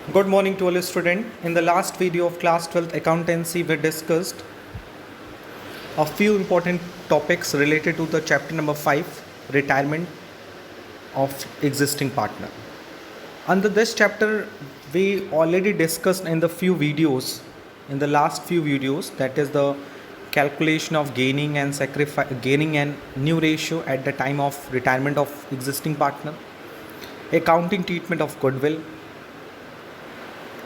Good morning to all students. In the last video of class 12th accountancy, we discussed a few important topics related to the chapter number 5, retirement of existing partner. Under this chapter, we already discussed in the last few videos, that is the calculation of gaining and new ratio at the time of retirement of existing partner, accounting treatment of goodwill.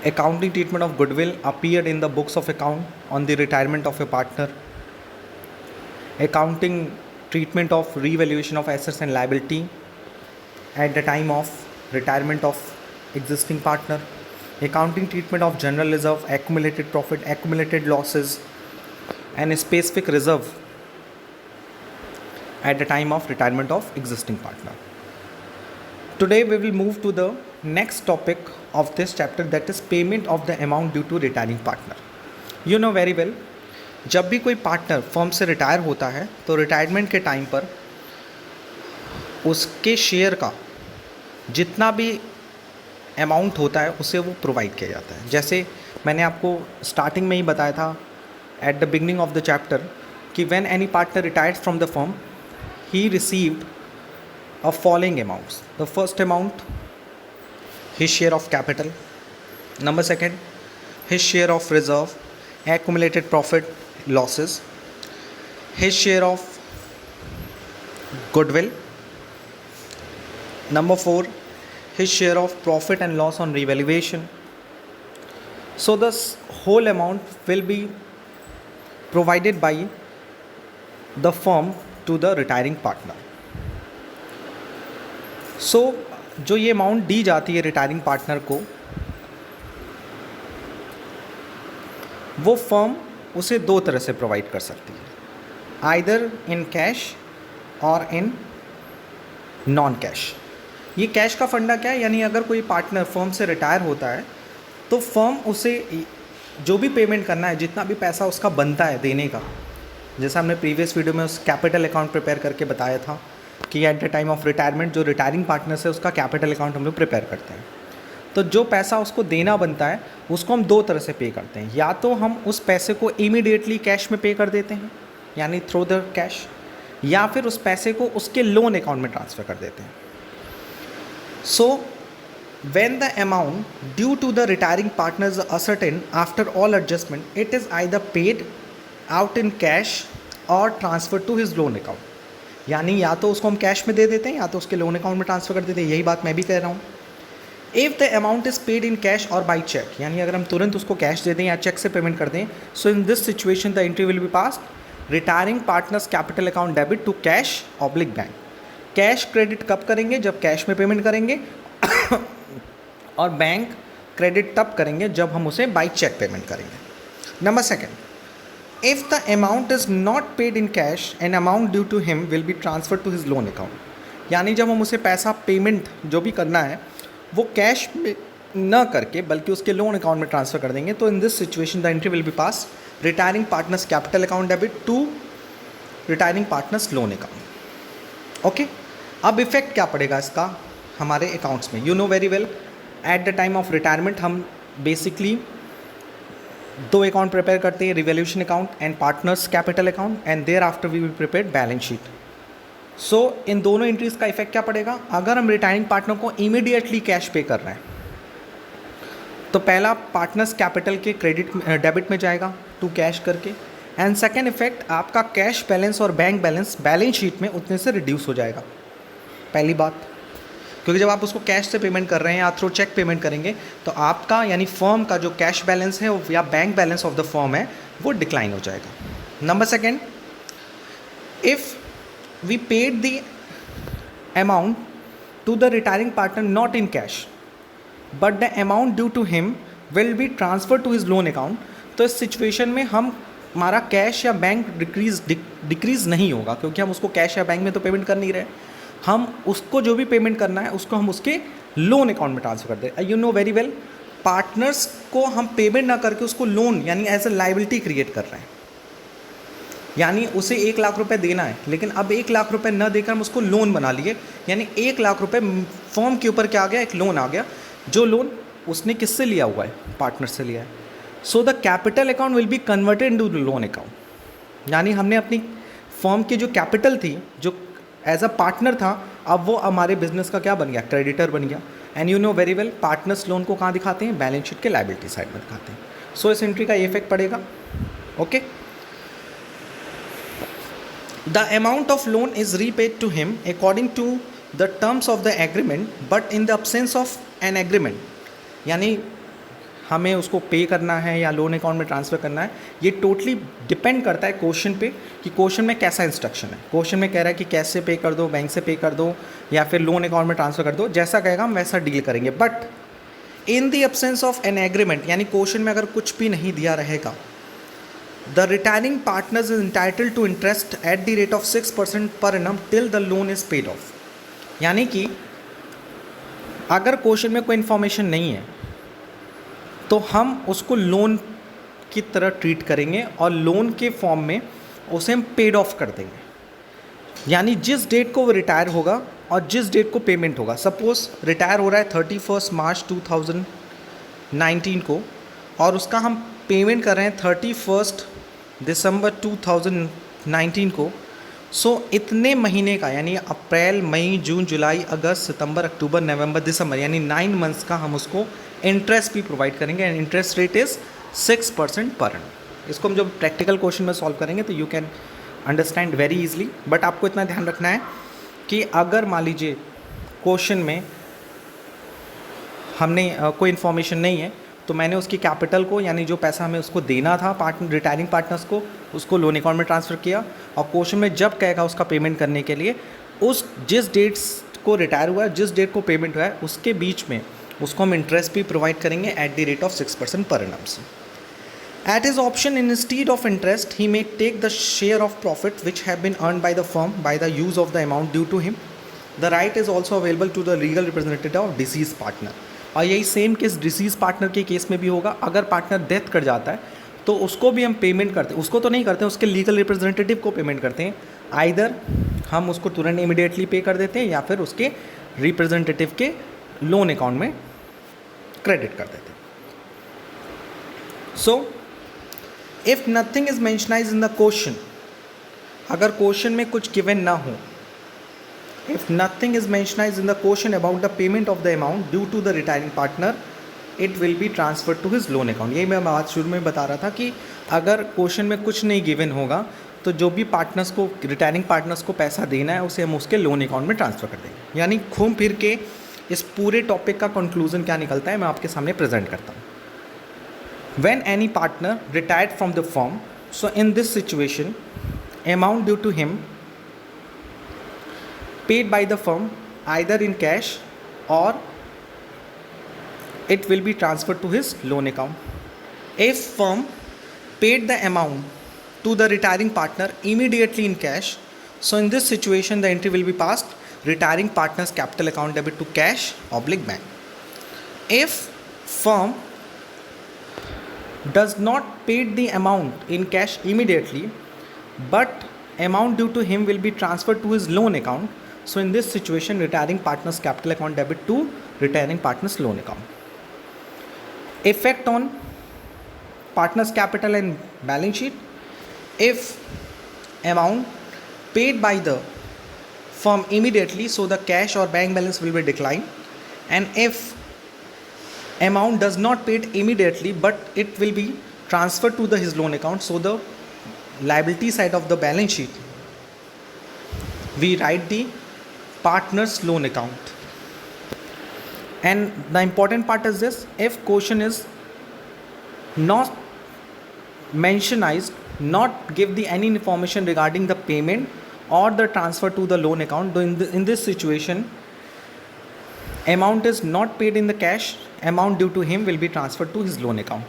Accounting treatment of goodwill appeared in the books of account on the retirement of a partner. Accounting treatment of revaluation of assets and liability at the time of retirement of existing partner. Accounting treatment of general reserve, accumulated profit, accumulated losses, and a specific reserve at the time of retirement of existing partner. Today we will move to the next topic of this chapter, that is payment of the amount due to retiring partner. You know very well, जब भी कोई partner firm से retire होता है तो retirement के time पर उसके शेयर का जितना भी अमाउंट होता है उसे वो प्रोवाइड किया जाता है। जैसे मैंने आपको स्टार्टिंग में ही बताया था at the beginning of the chapter कि when any partner retired from the firm he received a following amounts. The first amount, his share of capital. Number second, his share of reserve, accumulated profit, losses. His share of goodwill. Number 4, his share of profit and loss on revaluation. So this whole amount will be provided by the firm to the retiring partner. सो जो ये amount दी जाती है retiring partner को, वो firm उसे दो तरह से प्रोवाइड कर सकती है, आइदर इन कैश और इन नॉन कैश। ये कैश का फंडा क्या है, यानी अगर कोई पार्टनर फर्म से रिटायर होता है तो फर्म उसे जो भी पेमेंट करना है, जितना भी पैसा उसका बनता है देने का, जैसा हमने प्रीवियस वीडियो में उस कैपिटल अकाउंट प्रिपेयर करके बताया था कि at the time of retirement जो रिटायरिंग पार्टनर से उसका कैपिटल अकाउंट हम लोग प्रिपेयर करते हैं। तो जो पैसा उसको देना बनता है उसको हम दो तरह से पे करते हैं, या तो हम उस पैसे को इमीडिएटली कैश में पे कर देते हैं यानी थ्रू द कैश, या फिर उस पैसे को उसके लोन अकाउंट में ट्रांसफ़र कर देते हैं। So when the amount due to the retiring partners ascertain after all adjustment, it is either paid out in cash और transfer to his loan account. यानी या तो उसको हम कैश में दे देते हैं या तो उसके लोन अकाउंट में ट्रांसफ़र कर देते हैं। यही बात मैं भी कह रहा हूँ। If the amount is paid in cash और बाई चेक, यानी अगर हम तुरंत उसको कैश दे दें या चेक से पेमेंट कर दें, so in this situation the entry will be passed retiring partners capital account debit to cash oblique bank. Cash credit कब करेंगे, जब कैश में पेमेंट करेंगे और बैंक क्रेडिट तब करेंगे जब हम उसे बाई चेक पेमेंट करेंगे। Number second, if the amount is not paid in cash, an amount due to him will be transferred to his loan account। यानी जब हम उसे पैसा पेमेंट जो भी करना है वो कैश में न करके बल्कि उसके लोन अकाउंट में ट्रांसफ़र कर देंगे। तो in this situation the entry will be pass retiring partners capital account debit to retiring partners loan account. Okay, अब इफेक्ट क्या पड़ेगा इसका हमारे अकाउंट्स में। You know very well, at the time of retirement हम बेसिकली दो अकाउंट प्रिपेयर करते हैं, revaluation account and partners capital account, and there after we will prepare balance sheet. So इन दोनों एंट्रीज का इफेक्ट क्या पड़ेगा। अगर हम रिटायरिंग पार्टनर को इमीडिएटली कैश पे कर रहे हैं तो पहला पार्टनर्स कैपिटल के क्रेडिट डेबिट में जाएगा टू कैश करके, एंड सेकेंड इफेक्ट आपका कैश बैलेंस और बैंक बैलेंस बैलेंस शीट में उतने से रिड्यूस हो जाएगा। पहली बात, क्योंकि जब आप उसको कैश से पेमेंट कर रहे हैं या थ्रू चेक पेमेंट करेंगे तो आपका यानी फर्म का जो कैश बैलेंस है या bank balance of the firm है वो डिक्लाइन हो जाएगा। Number second, if we paid the amount to the retiring partner not in cash but the amount due to him will be transfer to his loan account, तो इस situation में हमारा cash या bank decrease नहीं होगा, क्योंकि हम उसको कैश या बैंक में तो पेमेंट कर नहीं रहे, हम उसको जो भी पेमेंट करना है उसको हम उसके लोन अकाउंट में ट्रांसफ़र कर दें। You know very well, partners को हम पेमेंट ना करके उसको लोन यानी एज ए लाइबिलिटी क्रिएट कर रहे हैं। यानी उसे 1 लाख रुपए देना है, लेकिन अब 1 लाख रुपए न देकर हम उसको लोन बना लिए, यानी 1 लाख रुपए फर्म के ऊपर क्या आ गया, एक लोन आ गया, जो लोन उसने किससे लिया हुआ है, पार्टनर से लिया है. So the capital account will be converted into loan account. यानी हमने अपनी फर्म की जो कैपिटल थी, जो एज अ पार्टनर था, अब वो हमारे बिजनेस का क्या बन गया, क्रेडिटर बन गया. And you know very well partners loan को कहाँ दिखाते हैं, बैलेंस शीट के लायबिलिटी साइड में दिखाते हैं. सो इस एंट्री का ये इफेक्ट पड़ेगा. Okay. The amount of loan is repaid to him according to the terms of the agreement but in the absence of an agreement. यानी हमें उसको पे करना है या लोन अकाउंट में ट्रांसफ़र करना है, ये टोटली डिपेंड करता है क्वेश्चन पे कि क्वेश्चन में कैसा इंस्ट्रक्शन है. क्वेश्चन में कह रहा है कि कैसे पे कर दो, बैंक से पे कर दो या फिर लोन अकाउंट में ट्रांसफ़र कर दो, जैसा कहेगा हम वैसा डील करेंगे. But in the absence of an agreement, यानी क्वेश्चन में अगर कुछ भी नहीं दिया रहेगा, the retiring partners is entitle to interest at the rate of 6% per annum till the loan is paid off. यानी कि अगर क्वेश्चन में कोई इन्फॉर्मेशन नहीं है तो हम उसको लोन की तरह ट्रीट करेंगे और लोन के फॉर्म में उसे हम पेड ऑफ कर देंगे. यानी जिस डेट को वो रिटायर होगा और जिस डेट को पेमेंट होगा, सपोज रिटायर हो रहा है 31 मार्च 2019 को और उसका हम पेमेंट कर रहे हैं 31 दिसंबर 2019 को. सो इतने महीने का, यानी अप्रैल, मई, जून, जुलाई, अगस्त, सितंबर, अक्टूबर, नवंबर, दिसंबर, यानी 9 मंथ्स का हम उसको इंटरेस्ट भी प्रोवाइड करेंगे. And interest rate is 6% per annum. इसको हम जब प्रैक्टिकल क्वेश्चन में सॉल्व करेंगे तो you can understand very easily. But आपको इतना ध्यान रखना है कि अगर मान लीजिए क्वेश्चन में हमने कोई इन्फॉर्मेशन नहीं है तो मैंने उसकी कैपिटल को, यानी जो पैसा हमें उसको देना था रिटायरिंग पार्टनर्स को, उसको लोन अकाउंट में ट्रांसफ़र किया. और क्वेश्चन में जब कहेगा उसका पेमेंट करने के लिए, उस जिस डेट्स को रिटायर हुआ है, जिस डेट को पेमेंट हुआ है, उसके बीच में उसको हम इंटरेस्ट भी प्रोवाइड करेंगे eight the rate of 6% per annum से. At his option, instead of interest, he may take the share of profit which have been earned by the firm by the use of the amount due to him. The right is also available to the legal representative of deceased partner. और यही same case disease partner के case में भी होगा. अगर partner death कर जाता है तो उसको भी हम पेमेंट करते हैं, उसको तो नहीं करते हैं, उसके लीगल रिप्रेजेंटेटिव को पेमेंट करते हैं. आइदर हम उसको तुरंत इमीडिएटली पे कर देते हैं या फिर उसके रिप्रेजेंटेटिव के लोन अकाउंट में क्रेडिट कर देते हैं. So if nothing is mentionise in the question, अगर क्वेश्चन में कुछ गिवन ना हो, if nothing is mentionise in the question about the payment of the amount due to the retiring partner, it will be transfer to his loan account. यही मैं बात शुरू में बता रहा था कि अगर क्वेश्चन में कुछ नहीं गिवन होगा तो जो भी पार्टनर्स को, रिटायरिंग पार्टनर्स को पैसा देना है, उसे हम उसके लोन अकाउंट में ट्रांसफ़र कर देंगे. यानी घूम फिर के इस पूरे टॉपिक का कंक्लूजन क्या निकलता है मैं आपके सामने प्रेजेंट करता हूँ. When any partner retired from the firm, so in this situation, amount due to him paid by the firm either in cash or it will be transferred to his loan account. If firm paid the amount to the retiring partner immediately in cash, so in this situation the entry will be passed retiring partner's capital account debit to cash / bank. If firm does not paid the amount in cash immediately but amount due to him will be transferred to his loan account, so in this situation retiring partner's capital account debit to retiring partner's loan account. Effect on partner's capital and balance sheet: if amount paid by the firm immediately, so the cash or bank balance will be declined, and if amount does not paid immediately but it will be transferred to his loan account, so the liability side of the balance sheet we write the partner's loan account. And the important part is this: if question is not mentionized, not give the any information regarding the payment or the transfer to the loan account, in this situation amount is not paid in the cash, amount due to him will be transferred to his loan account.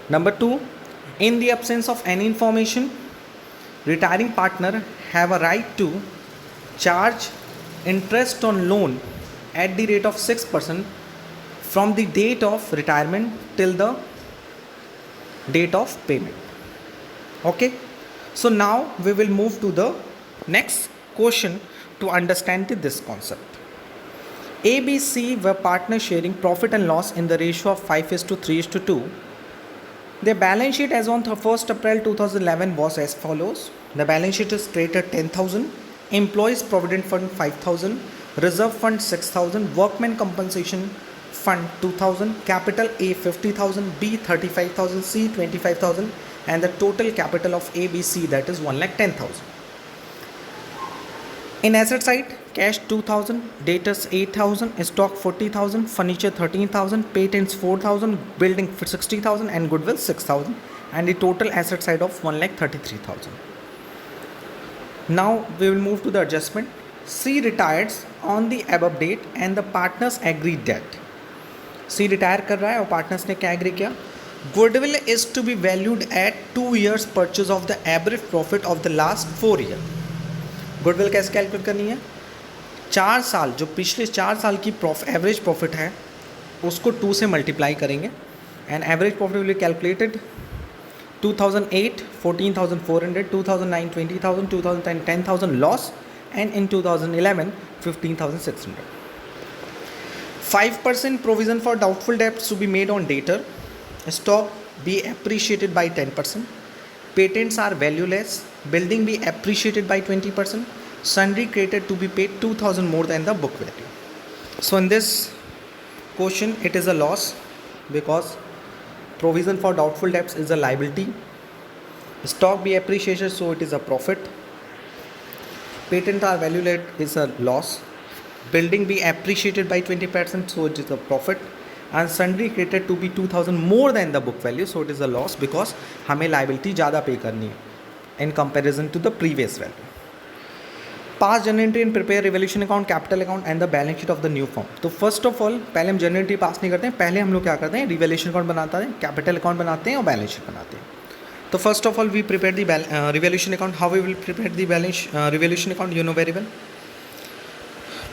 Number 2, in the absence of any information, retiring partner have a right to charge interest on loan at the rate of 6% from the date of retirement till the date of payment. Okay, so now we will move to the next question to understand this concept. ABC were partners sharing profit and loss in the ratio of 5:3:2. Their balance sheet as on 1st April 2011 was as follows. The balance sheet is created 10,000, employees provident fund 5,000, reserve fund 6,000, workmen compensation fund 2,000, capital A 50,000, B 35,000, C 25,000, and the total capital of ABC, that is 1,10,000. In asset side, cash 2,000, debtors 8,000, stock 40,000, furniture 13,000, patents 4,000, building 60,000, and goodwill 6,000, and the total asset side of 1,33,000. Now we will move to the adjustment. C retires on the above date and the partners agreed that. C retire कर रहा है और partners ने क्या agree किया? Goodwill is to be valued at 2 years purchase of the average profit of the last 4 years. Goodwill कैसे calculate करनी है? 4 साल, जो पिछले 4 साल की एवरेज प्रॉफिट है उसको 2 से मल्टीप्लाई करेंगे and average profit will be calculated 2008 14,400, 2009 20,000, 2010 10,000 loss and in 2011 15,600. 5% provision for doubtful debts to be made on debtor. Stock be appreciated by 10%. Patents are valueless. Building be appreciated by 20%. Sundry created to be paid 2,000 more than the book value. So in this question it is a loss because provision for doubtful debts is a liability. Stock be appreciated, so it is a profit. Patent are valueless is a loss. Building be appreciated by 20%, so it is a profit. And sundry created to be 2,000 more than the book value, so it is a loss because हमें liability ज़्यादा पे करनी है in comparison to the previous value. Pass journal entry and prepare revaluation account, capital account and the balance sheet of the new firm. तो first of all पहले हम journal entry पास नहीं करते हैं, पहले हम लोग क्या करते हैं, revaluation account बनाते हैं, capital account बनाते हैं और balance sheet बनाते हैं. तो first of all we prepare the revaluation account. How we will prepare the revaluation account, you know very well.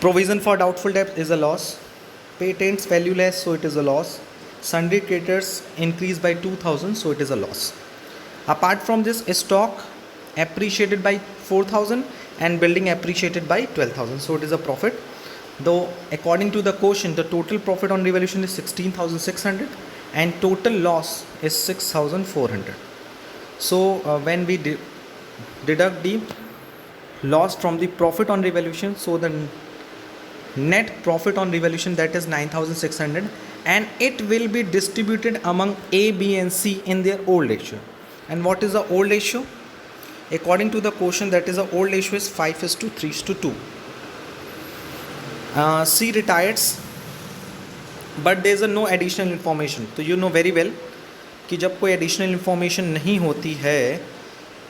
Provision for doubtful debt is a loss. Patents valueless, so it is a loss. Sundry creditors increased by 2,000, so it is a loss. Apart from this, stock appreciated by 4,000 and building appreciated by 12,000, so it is a profit. Though according to the quotient, the total profit on revaluation is 16,600 and total loss is 6,400. So when we deduct the loss from the profit on revaluation, so the net profit on revaluation, that is 9,600, and it will be distributed among A, B and C in their old ratio. And what is the old ratio? According to the quotient, that is the old ratio is 5:3:2. C retires but there is no additional information. तो you know very well कि जब कोई additional information नहीं होती है,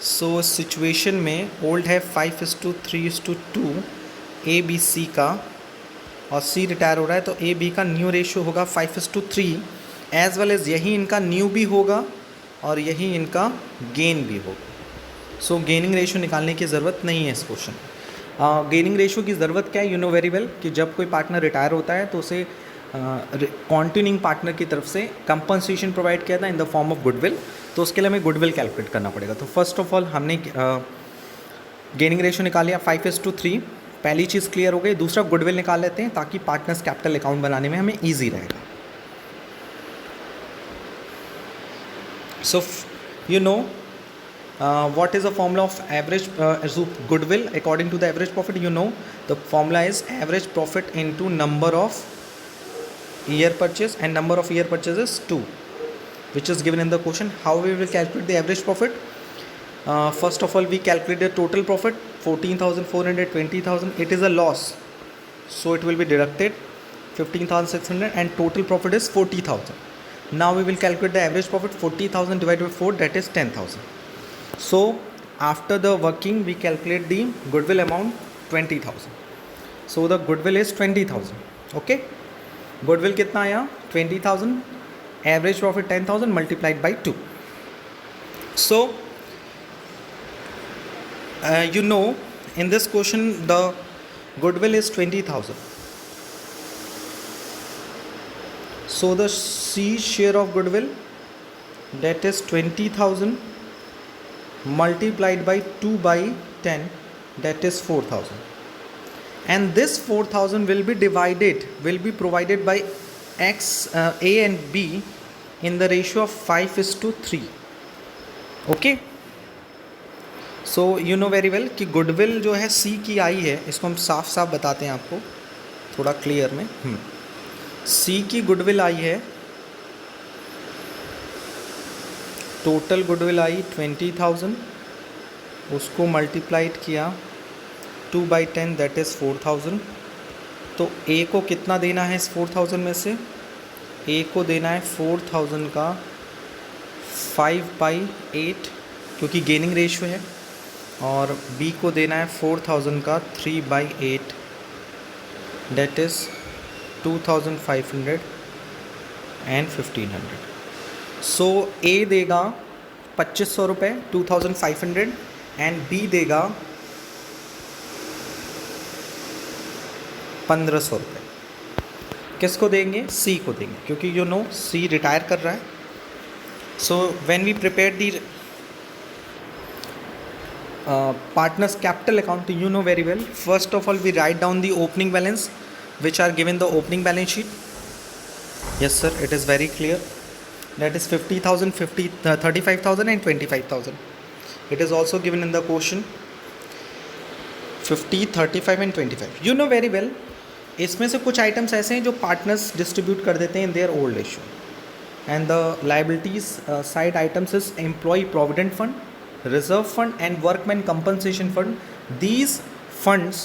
so situation में old है 5:3:2 A, B, C का, और C रिटायर हो रहा है, तो A, B का न्यू रेशियो होगा 5:3 एज वेल एज यही इनका न्यू भी होगा और यही इनका गेन भी होगा. सो गेनिंग रेशियो निकालने की ज़रूरत नहीं है इस क्वेश्चन. गेनिंग रेशियो की ज़रूरत क्या है, यू नो वेरी वेल कि जब कोई पार्टनर रिटायर होता है तो उसे कॉन्टिन्यूइंग पार्टनर की तरफ से कंपनसेशन प्रोवाइड किया था in the form of goodwill, तो उसके लिए हमें गुडविल कैलकुलेट करना पड़ेगा. तो फर्स्ट ऑफ ऑल हमने गेनिंग रेशियो निकाल लिया 5:3. पहली चीज़ क्लियर हो गई. दूसरा गुडविल निकाल लेते हैं ताकि पार्टनर्स कैपिटल अकाउंट बनाने में हमें ईजी रहेगा. So you know what is the formula of average goodwill according to the average profit? You know the formula is average profit into number of year purchase, and number of year purchase is 2, which is given in the question. How we will calculate the average profit? First of all we calculate the total profit 14,400, 20,000. It is a loss, so it will be deducted 15,600 and total profit is 40,000. Now we will calculate the average profit. 40,000 divided by 4, that is 10,000. So after the working we calculate the goodwill amount 20,000. So the goodwill is 20,000. Okay, goodwill कितना आया 20,000, average profit 10,000 multiplied by 2. So you know in this question the goodwill is 20,000. So the C share of goodwill, that is 20,000 multiplied by 2 by 10, that is 4,000. and this 4000 will be provided by X, A and B in the ratio of 5:3. Okay, so you know very well कि goodwill जो है सी की आई है, इसको हम साफ साफ बताते हैं आपको थोड़ा क्लियर में। सी की गुडविल आई है, टोटल गुडविल आई 20,000, उसको मल्टीप्लाइड किया 2/10 दैट इज़ 4,000। तो ए को कितना देना है इस 4,000 में से? ए को देना है 4,000 का 5/8 क्योंकि गेनिंग रेशियो है, और बी को देना है 4,000 का 3/8 दैट इज़ 2,500 एंड 1,500। सो ए देगा 2,500 रुपये 2,500 एंड बी देगा 1,500 रुपये। किसको देंगे? सी को देंगे, क्योंकि यू नो सी रिटायर कर रहा है। So when we prepare the partners capital account, you know very well, first of all we write down the opening balance which are given the opening balance sheet. Yes sir, it is very clear, that is 50,000, 35,000 and 25,000. It is also given in the question 50, 35 and 25. You know very well, इसमें से कुछ items ऐसे हैं जो partners distribute कर देते हैं in their old ratio, and the liabilities side items is employ provident fund, reserve fund and workman compensation fund. These funds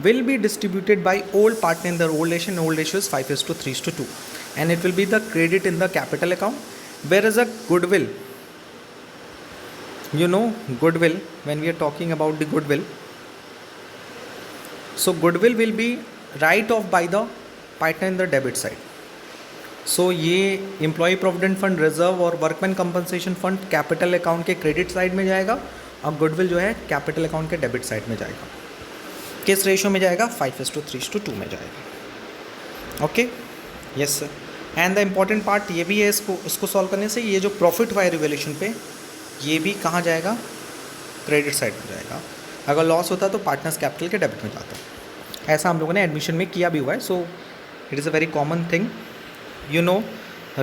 will be distributed by old partner in their old ratio, and old ratio is 5:3:2, and it will be the credit in the capital account. Whereas a goodwill, you know goodwill, when we are talking about the goodwill, so goodwill will be write off by the partner in the debit side. सो ये employ provident fund, reserve और workman compensation fund capital account के credit side में जाएगा, और goodwill जो है capital account के debit side में जाएगा। किस रेशियो में जाएगा? 5:3:2 में जाएगा। Okay, yes sir. And the important part ये भी है, इसको सॉल्व करने से ये जो प्रॉफिट हुआ है रिवैल्यूएशन पे, ये भी कहाँ जाएगा? क्रेडिट साइड में जाएगा। अगर लॉस होता तो पार्टनर्स कैपिटल के डेबिट में जाता। ऐसा हम लोगों ने एडमिशन में किया भी हुआ है, so it is a very common thing. You know,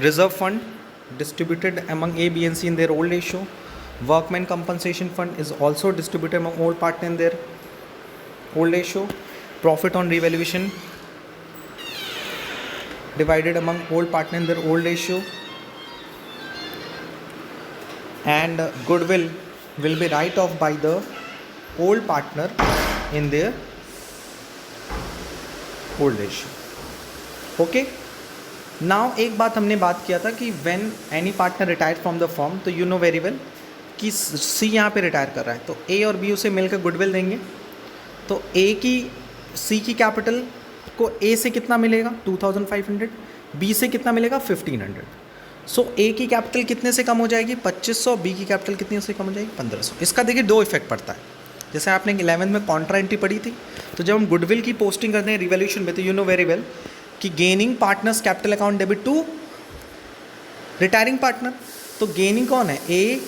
reserve fund distributed among A, B and C in their old ratio. Workman compensation fund is also distributed among old partner in their old ratio. Profit on revaluation divided among old partner in their old ratio. And goodwill will be write off by the old partner in their old ratio. Okay. Now एक बात हमने बात किया था कि when any partner retire from the firm, तो you know very well कि सी यहाँ पे रिटायर कर रहा है, तो ए और बी उसे मिलकर गुडविल देंगे। तो ए की सी की कैपिटल को ए से कितना मिलेगा? 2,500, बी से कितना मिलेगा? 1,500। सो ए की कैपिटल कितने से कम हो जाएगी? 2,500। बी की कैपिटल कितने से कम हो जाएगी? 1,500। इसका देखिए दो इफेक्ट पड़ता है। जैसे आपने 11th में कॉन्ट्रा एंट्री पढ़ी थी, तो जब हम गुडविल की पोस्टिंग करते हैं रिवैल्यूएशन में, तो यू नो वेरी वेल कि gaining partners capital account debit to retiring partner. तो गेनिंग कौन है? ए,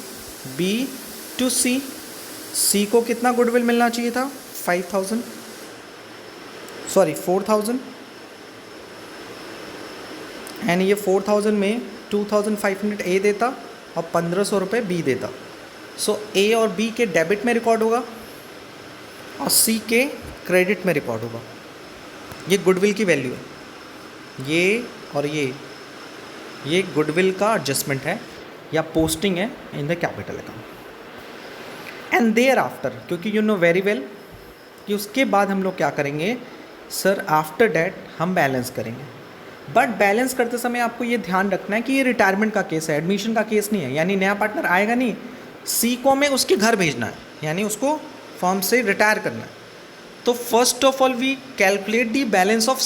बी टू सी। सी को कितना गुडविल मिलना चाहिए था? 4,000, एंड ये 4,000 में 2,500 ए देता और 1,500 रुपये बी देता। सो ए और बी के डेबिट में रिकॉर्ड होगा और सी के क्रेडिट में रिकॉर्ड होगा। ये गुडविल की वैल्यू है, ये और ये गुडविल का एडजस्टमेंट है या पोस्टिंग है in the capital account. And there after, क्योंकि यू नो वेरी वेल कि उसके बाद हम लोग क्या करेंगे सर, आफ्टर डैट हम बैलेंस करेंगे। बट बैलेंस करते समय आपको ये ध्यान रखना है कि ये रिटायरमेंट का केस है, एडमिशन का केस नहीं है। यानी नया पार्टनर आएगा नहीं, सी को हमें उसके घर भेजना है, यानी उसको फर्म से रिटायर करना है। तो first of all we calculate the balance of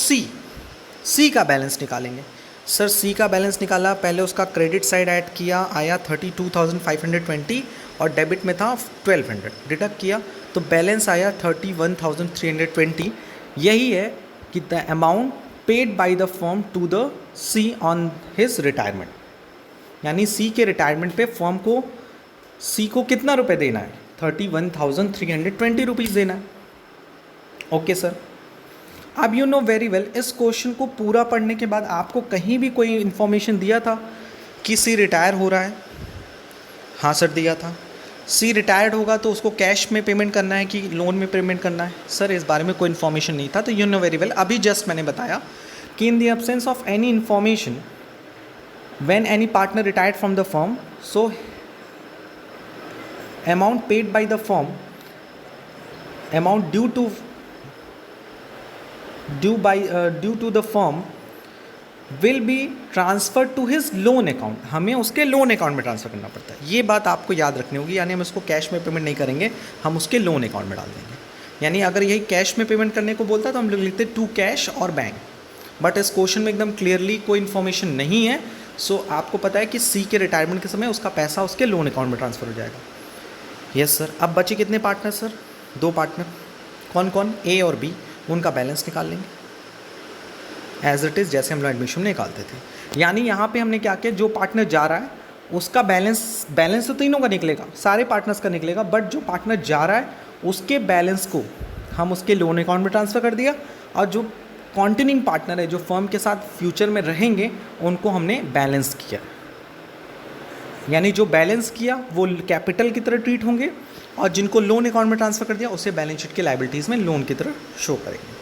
C का बैलेंस निकालेंगे। सर सी का बैलेंस निकाला, पहले उसका क्रेडिट साइड ऐड किया, आया 32,520 और डेबिट में था 1,200, डिडक्ट किया तो बैलेंस आया 31,320। यही है कि the amount paid by the firm to the C on his retirement. यानी सी के रिटायरमेंट पे फर्म को सी को कितना रुपए देना है? 31,320 रुपीज़ देना है। ओके सर, अब यू नो वेरी वेल, इस क्वेश्चन को पूरा पढ़ने के बाद आपको कहीं भी कोई इन्फॉर्मेशन दिया था कि सी रिटायर हो रहा है? हाँ सर दिया था। सी रिटायर्ड होगा तो उसको कैश में पेमेंट करना है कि लोन में पेमेंट करना है? सर इस बारे में कोई इन्फॉर्मेशन नहीं था। तो यू नो वेरी वेल, अभी जस्ट मैंने बताया कि इन the absence of any information when any partner retired from the firm, so amount paid by the firm, amount due to the firm will be transferred to his loan account। हमें उसके loan account में transfer करना पड़ता है। ये बात आपको याद रखनी होगी, यानी हम इसको कैश में पेमेंट नहीं करेंगे, हम उसके लोन अकाउंट में डाल देंगे। यानी अगर यही कैश में पेमेंट करने को बोलता तो हम लोग लिखते टू कैश और बैंक, बट इस क्वेश्चन में एकदम क्लियरली कोई इन्फॉर्मेशन नहीं है। सो आपको पता है कि सी के रिटायरमेंट के समय उसका पैसा उसके लोन अकाउंट में ट्रांसफ़र हो जाएगा। Yes sir. अब बचे कितने पार्टनर सर? 2 पार्टनर। कौन कौन? ए और बी। उनका बैलेंस निकाल लेंगे एज इट इज़, जैसे हम लोग एडमिशन में निकालते थे। यानी यहाँ पे हमने क्या किया, जो पार्टनर जा रहा है उसका बैलेंस तो तीनों का निकलेगा, सारे पार्टनर्स का निकलेगा, बट जो पार्टनर जा रहा है उसके बैलेंस को हम उसके लोन अकाउंट में ट्रांसफ़र कर दिया, और जो कॉन्टिन्यूइंग पार्टनर है जो फर्म के साथ फ्यूचर में रहेंगे उनको हमने बैलेंस किया। यानी जो बैलेंस किया वो कैपिटल की तरह ट्रीट होंगे, और जिनको लोन अकाउंट में ट्रांसफ़र कर दिया उसे बैलेंस शीट के लायबिलिटीज़ में लोन की तरह शो करेंगे।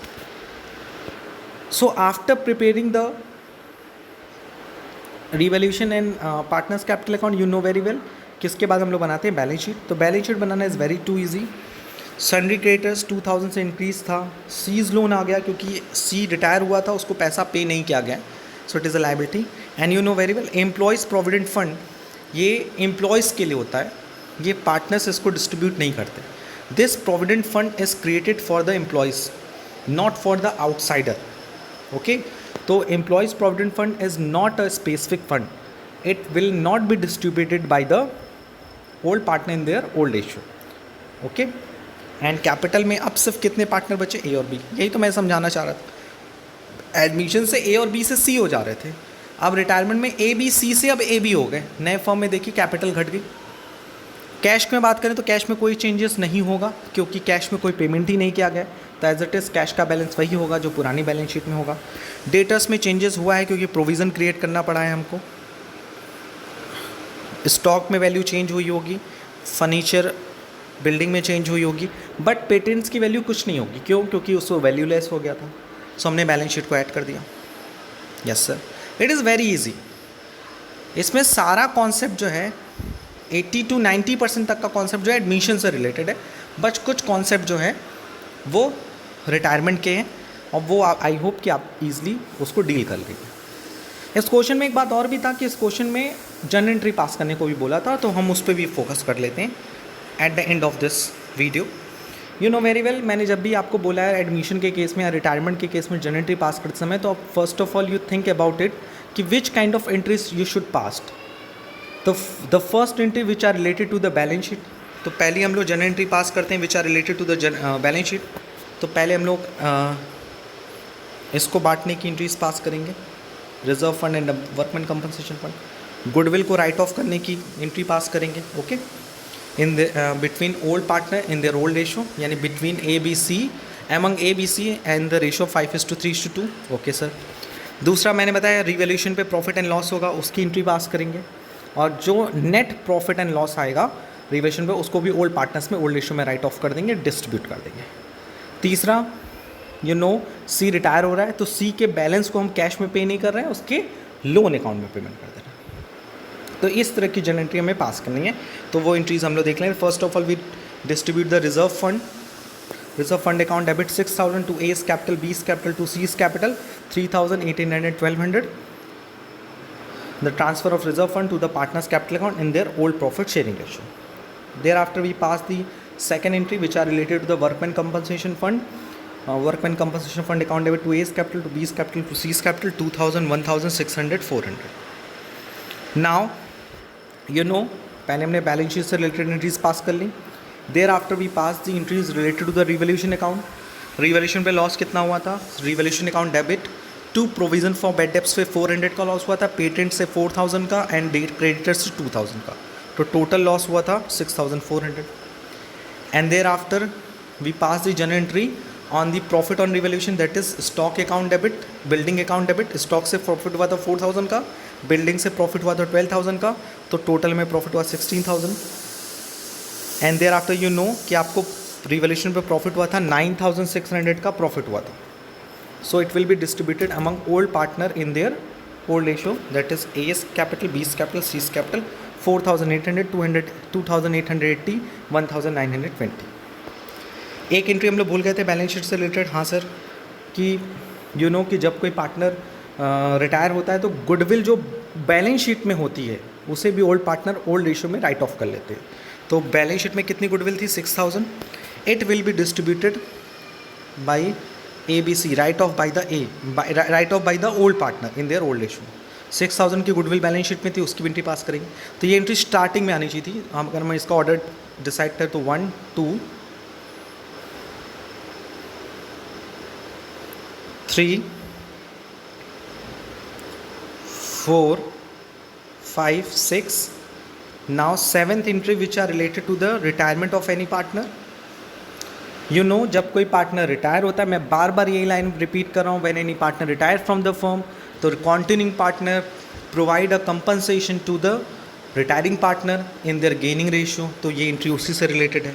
So after preparing the revaluation and partners capital account, you know very well किसके बाद हम लोग बनाते हैं बैलेंस शीट। तो बैलेंस शीट बनाना is very too easy. Sundry creditors 2000 से इंक्रीज था, सीज लोन आ गया क्योंकि सी रिटायर हुआ था, उसको पैसा पे नहीं किया गया, so it is a liability. And you know very well employees provident fund, ये एम्प्लॉयज़ के लिए होता है, ये पार्टनर्स इसको डिस्ट्रीब्यूट नहीं करते। This provident fund is created for the employees, not for the outsider. Okay, तो employees provident fund is not a specific fund, it will not be distributed by the old partner in their old age. Okay, and capital में अब सिर्फ कितने partner बचे? ए और B. यही तो मैं समझाना चाह रहा था। एडमिशन से ए और बी से सी हो जा रहे थे, अब रिटायरमेंट में ए बी सी से अब ए बी हो गए। नए फर्म में देखिए कैपिटल घट गई। कैश में बात करें तो कैश में कोई चेंजेस नहीं होगा क्योंकि कैश में कोई पेमेंट ही नहीं किया गया, तो एज इट इज़ कैश का बैलेंस वही होगा जो पुरानी बैलेंस शीट में होगा। डेटर्स में चेंजेस हुआ है क्योंकि प्रोविज़न क्रिएट करना पड़ा है हमको। स्टॉक में वैल्यू चेंज हुई होगी, फर्नीचर बिल्डिंग में चेंज हुई होगी, बट पेटेंट्स की वैल्यू कुछ नहीं होगी। क्यों? क्योंकि उसको वैल्यू लेस हो गया था, सो हमने बैलेंस शीट को ऐड कर दिया। Yes sir, it is very easy. इसमें सारा कॉन्सेप्ट जो है 80 to 90% तक का कॉन्सेप्ट जो है एडमिशन से रिलेटेड है, बट कुछ कॉन्सेप्ट जो है वो रिटायरमेंट के हैं, और वो आई होप कि आप इजीली उसको डील कर लेंगे। इस क्वेश्चन में एक बात और भी था कि इस क्वेश्चन में जर्नल एंट्री पास करने को भी बोला था, तो हम उस पर भी फोकस कर लेते हैं at the end of this video. You know very well, मैंने जब भी आपको बोला है एडमिशन के केस में या रिटायरमेंट के केस में जर्नल एंट्री पास करते समय, तो first of all you think about it कि which kind of entries you should pass. तो the first entry which are related to the balance sheet, तो पहले हम लोग जर्नल एंट्री पास करते हैं which are related to the balance sheet. तो पहले हम लोग इसको बांटने की एंट्रीज पास करेंगे, reserve fund and workman compensation fund. Goodwill को राइट ऑफ करने की एंट्री पास करेंगे। Okay, in the between old partner in their old ratio, यानी between A B C, among A B C and the ratio 5:3:2। Okay sir. दूसरा मैंने बताया revaluation पे profit and loss होगा, उसकी एंट्री पास करेंगे, और जो नेट प्रॉफिट एंड लॉस आएगा रिवैल्यूएशन पे उसको भी ओल्ड पार्टनर्स में ओल्ड रेशो में राइट ऑफ कर देंगे, डिस्ट्रीब्यूट कर देंगे। तीसरा, यू नो सी रिटायर हो रहा है तो सी के बैलेंस को हम कैश में पे नहीं कर रहे हैं, उसके लोन अकाउंट में पेमेंट कर दे रहे हैं। तो इस तरह की जर्नल एंट्री हमें पास करनी है, तो वो एंट्रीज हम लोग देख लेंगे। First of all we distribute the reserve fund account debit 6000 to A's capital, b's capital to c's capital 3000, 1800 and 1200. The transfer of reserve fund to the partners capital account in their old profit sharing ratio. Thereafter we pass the second entry which are related to the workman compensation fund. Workman compensation fund account debit to a's capital, to b's capital, to c's capital 2000, 1600, 600, 400. Now you know पहले हमने balance sheet से related entries pass कर ली। There after we pass the entries related to the revaluation account. Revaluation पे loss कितना हुआ था? Revaluation account debit to provision for bad debts पे 400 का लॉस हुआ था, पेटेंट से 4000 का एंड क्रेडिटर्स से 2000 का, तो टोटल लॉस हुआ था 6400। And there after we pass the journal entry on the profit on revolution, that is stock account debit, building account debit. Stock से प्रॉफिट हुआ था 4000 का, बिल्डिंग से प्रॉफिट हुआ था 12000 का, तो टोटल में प्रॉफिट हुआ 16000। And there after you know कि आपको रिवोल्यूशन पे प्रॉफिट हुआ था 9600 का प्रॉफिट हुआ था। So it will be distributed among old partner in their old ratio, that is A's capital, B's capital, C's capital, 4800, 200, 2880, 1920। एक एंट्री हम लोग भूल गए थे बैलेंस शीट से रिलेटेड, हाँ सर, कि यू नो कि जब कोई पार्टनर रिटायर होता है तो गुडविल जो बैलेंस शीट में होती है उसे भी ओल्ड पार्टनर ओल्ड रेशियो में राइट ऑफ कर लेते हैं। तो बैलेंस शीट में कितनी गुडविल थी? 6000। It will be distributed by ABC, right of by the old partner in their old ratio. 6000 की गुडविल बैलेंस शीट में थी, उसकी भी एंट्री पास करेंगे। तो ये एंट्री स्टार्टिंग में आनी चाहिए थी। हम अगर मैं इसका ऑर्डर डिसाइड करें तो 1 2 3 4 5 6, now 7th entry which are related to the retirement of any partner। You know जब कोई पार्टनर रिटायर होता है, मैं बार बार यही लाइन रिपीट कर रहा हूँ, when any partner retire from the firm, तो continuing partner provide a compensation to the retiring partner in their gaining ratio. तो ये एंट्री उसी से रिलेटेड है।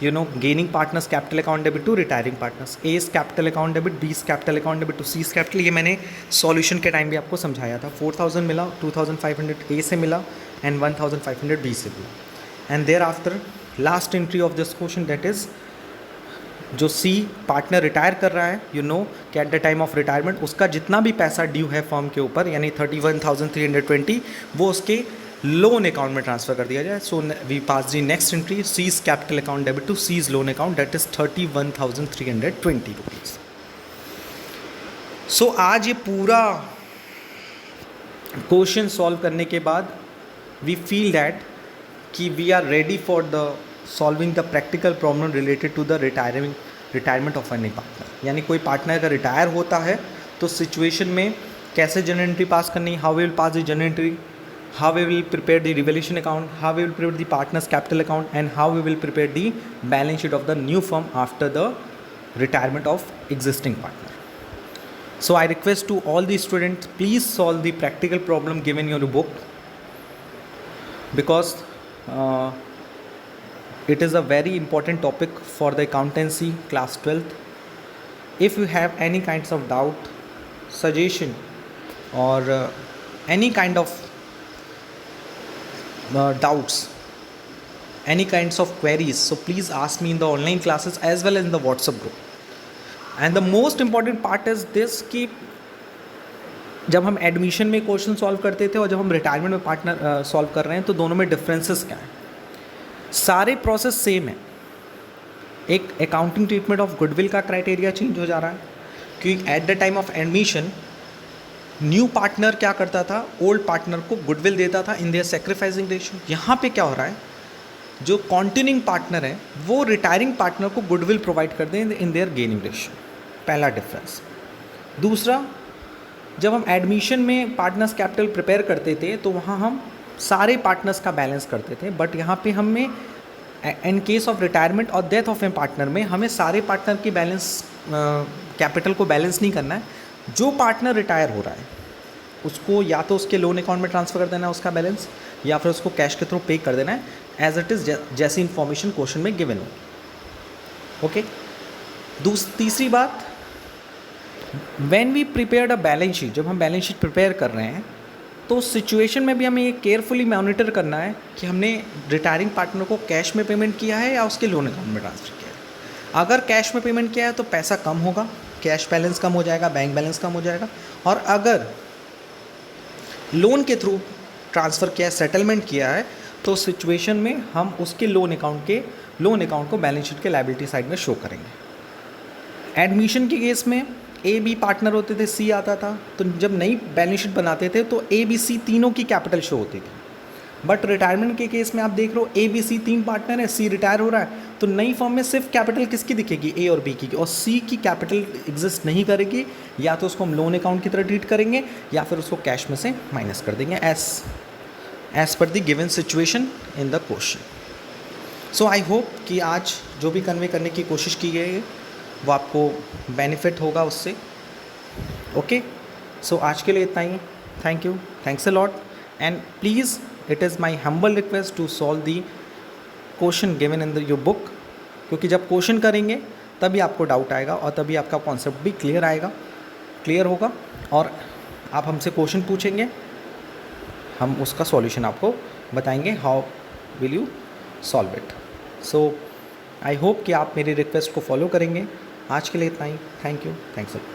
You know gaining partners capital account debit to retiring partners, A's capital account debit, B's capital account debit to C's capital. ये मैंने solution के time भी आपको समझाया था। 4000 मिला, 2500 ए से मिला एंड 1500 बी से मिला। And there after last entry of this question, that is जो सी पार्टनर रिटायर कर रहा है, यू नो कि at the time of retirement उसका जितना भी पैसा ड्यू है फर्म के ऊपर, यानी 31,320, वो उसके लोन अकाउंट में ट्रांसफर कर दिया जाए। So we pass the next entry, C's capital account debit to C's loan account, that is 31,320 rupees. So आज ये पूरा क्वेश्चन सॉल्व करने के बाद वी फील दैट कि we are ready for the solving the practical problem related to the retirement of any partner. यानी कोई partner अगर रिटायर होता है तो सिचुएशन में कैसे जनरल एंट्री पास करनी, how we will pass the general entry, how we will prepare the revaluation account, how we will prepare the partners capital account, and how we will prepare the balance sheet of the new firm after the retirement of existing partner. So I request to all the students, please solve the practical problem given in your book, because it is a very important topic for the accountancy class 12th. If you have any kinds of doubt, suggestion, or any kind of doubts, any kinds of queries, so please ask me in the online classes as well as in the WhatsApp group. And the most important part is this कि जब हम admission में question solve करते थे और जब हम retirement में पार्टनर सॉल्व कर रहे हैं, तो दोनों में डिफरेंसेस क्या हैं? सारे प्रोसेस सेम है। एक अकाउंटिंग ट्रीटमेंट ऑफ गुडविल का क्राइटेरिया चेंज हो जा रहा है, क्योंकि eight the time of admission new partner क्या करता था, ओल्ड पार्टनर को गुडविल देता था इन देयर सेक्रीफाइसिंग रेशियो। यहाँ पे क्या हो रहा है, जो कॉन्टिन्यूइंग पार्टनर है वो रिटायरिंग पार्टनर को गुडविल प्रोवाइड कर दें इन देयर गेनिंग रेशियो। पहला डिफरेंस। दूसरा, जब हम एडमिशन में पार्टनर्स कैपिटल प्रिपेयर करते थे तो वहाँ हम सारे पार्टनर्स का बैलेंस करते थे, बट यहाँ पे हमें इन केस ऑफ रिटायरमेंट और डेथ ऑफ ए पार्टनर में हमें सारे पार्टनर की बैलेंस कैपिटल को बैलेंस नहीं करना है। जो पार्टनर रिटायर हो रहा है उसको या तो उसके लोन अकाउंट में ट्रांसफ़र कर देना है उसका बैलेंस, या फिर उसको कैश के थ्रू पे कर देना है एज इट इज़, जैसी इन्फॉर्मेशन क्वेश्चन में गिवन हो। ओके। तीसरी बात, when we prepared a balance sheet, जब हम बैलेंस शीट प्रिपेयर कर रहे हैं तो सिचुएशन में भी हमें ये केयरफुली मॉनिटर करना है कि हमने रिटायरिंग पार्टनर को कैश में पेमेंट किया है या उसके लोन अकाउंट में ट्रांसफ़र किया है। अगर कैश में पेमेंट किया है तो पैसा कम होगा, कैश बैलेंस कम हो जाएगा, बैंक बैलेंस कम हो जाएगा। और अगर लोन के थ्रू ट्रांसफ़र किया है, सेटलमेंट किया है, तो सिचुएशन में हम उसके लोन अकाउंट को बैलेंस शीट के लायबिलिटी साइड में शो करेंगे। एडमिशन के केस में ए बी पार्टनर होते थे, सी आता था, तो जब नई बैलेंस शीट बनाते थे तो ए बी सी तीनों की कैपिटल शो होती थी। बट रिटायरमेंट के केस में आप देख रहे हो ए बी सी तीन पार्टनर है, सी रिटायर हो रहा है, तो नई फॉर्म में सिर्फ कैपिटल किसकी दिखेगी, ए और बी की, और सी की कैपिटल एग्जिस्ट नहीं करेगी। या तो उसको हम लोन अकाउंट की तरह ट्रीट करेंगे या फिर उसको कैश में से माइनस कर देंगे as per the given situation in the question. So I hope कि आज जो भी कन्वे करने की कोशिश की गई है वो आपको बेनिफिट होगा उससे। ओके, सो आज के लिए इतना ही। Thank you, thanks a lot, and please it is my humble request to solve the question given in the your book, क्योंकि जब क्वेश्चन करेंगे तभी आपको डाउट आएगा और तभी आपका कॉन्सेप्ट भी क्लियर होगा, और आप हमसे क्वेश्चन पूछेंगे, हम उसका सॉल्यूशन आपको बताएंगे, how will you solve it. So I hope कि आप मेरी रिक्वेस्ट को फॉलो करेंगे। आज के लिए इतना ही। Thank you, thanks a lot.